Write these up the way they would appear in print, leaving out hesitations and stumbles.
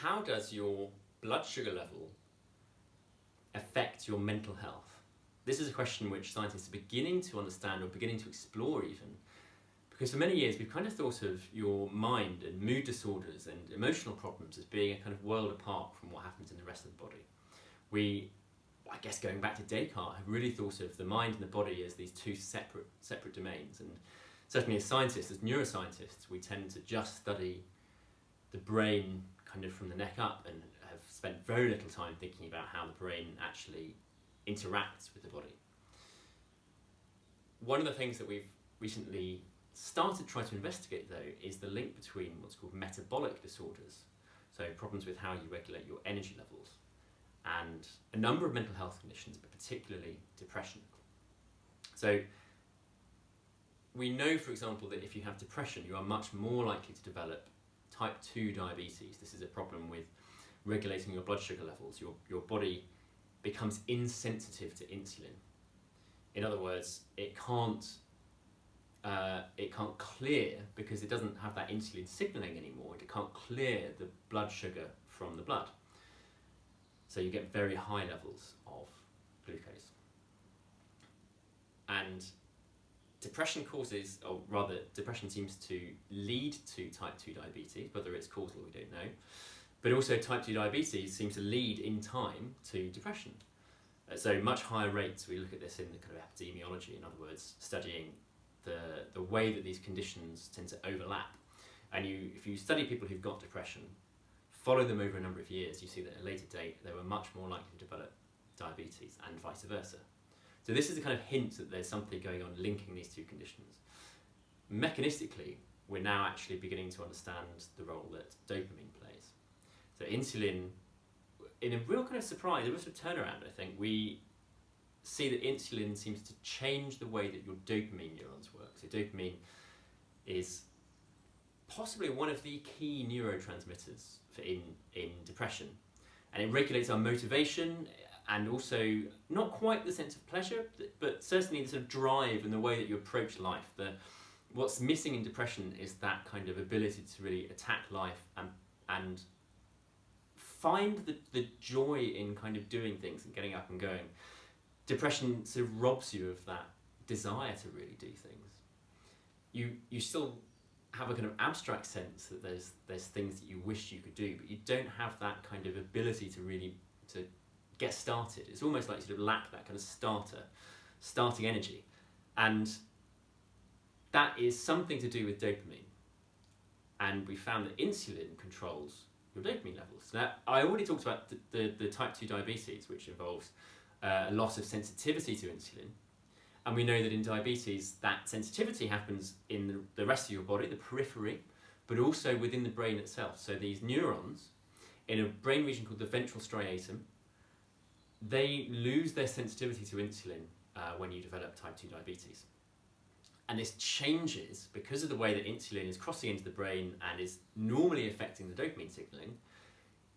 how does your blood sugar level affect your mental health? This is a question which scientists are beginning to understand or beginning to explore even, because for many years we've kind of thought of your mind and mood disorders and emotional problems as being a kind of world apart from what happens in the rest of the body. We, I guess going back to Descartes, have really thought of the mind and the body as these two separate domains, and certainly as scientists, as neuroscientists, we tend to just study the brain kind of from the neck up and have spent very little time thinking about how the brain actually interacts with the body. One of the things that we've recently started trying to investigate, though, is the link between what's called metabolic disorders, so problems with how you regulate your energy levels, and a number of mental health conditions, but particularly depression. So we know, for example, that if you have depression, you are much more likely to develop type 2 diabetes. This is a problem with regulating your blood sugar levels. Your body becomes insensitive to insulin. In other words, it can't clear, because it doesn't have that insulin signaling anymore, it can't clear the blood sugar from the blood. So you get very high levels of glucose. And depression causes, or rather depression seems to lead to type 2 diabetes, whether it's causal we don't know, but also type 2 diabetes seems to lead in time to depression. So much higher rates, we look at this in the kind of epidemiology, in other words, studying the way that these conditions tend to overlap. And if you study people who've got depression, follow them over a number of years, you see that at a later date they were much more likely to develop diabetes and vice versa. So this is a kind of hint that there's something going on linking these two conditions. Mechanistically, we're now actually beginning to understand the role that dopamine plays. So insulin, in a real kind of surprise, a real sort of turnaround, I think, we see that insulin seems to change the way that your dopamine neurons work. So dopamine is possibly one of the key neurotransmitters in depression, and it regulates our motivation and also not quite the sense of pleasure, but certainly the sort of drive and the way that you approach life. What's missing in depression is that kind of ability to really attack life and find the joy in kind of doing things and getting up and going. Depression sort of robs you of that desire to really do things. You still have a kind of abstract sense that there's things that you wish you could do, but you don't have that kind of ability to really to get started. It's almost like you sort of lack that kind of starting energy, and that is something to do with dopamine. And we found that insulin controls your dopamine levels. Now, I already talked about the type 2 diabetes, which involves a loss of sensitivity to insulin. And we know that in diabetes, that sensitivity happens in the rest of your body, the periphery, but also within the brain itself. So these neurons in a brain region called the ventral striatum, they lose their sensitivity to insulin when you develop type 2 diabetes. And this changes because of the way that insulin is crossing into the brain and is normally affecting the dopamine signaling.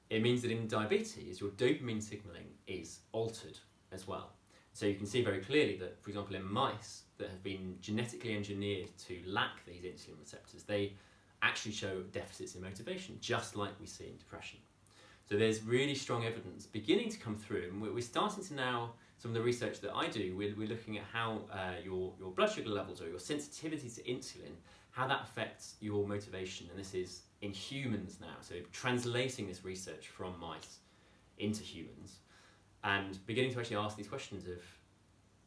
It means that in diabetes, your dopamine signaling is altered as well. So you can see very clearly that, for example, in mice that have been genetically engineered to lack these insulin receptors, they actually show deficits in motivation, just like we see in depression. So there's really strong evidence beginning to come through, and we're starting to now, some of the research that I do, we're looking at how your blood sugar levels or your sensitivity to insulin, how that affects your motivation, and this is in humans now, so translating this research from mice into humans, and beginning to actually ask these questions of,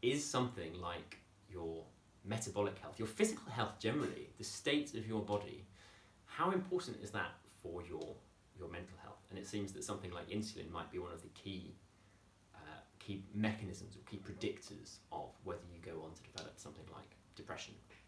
is something like your metabolic health, your physical health generally, the state of your body, how important is that for your mental health? And it seems that something like insulin might be one of the key mechanisms or key predictors of whether you go on to develop something like depression.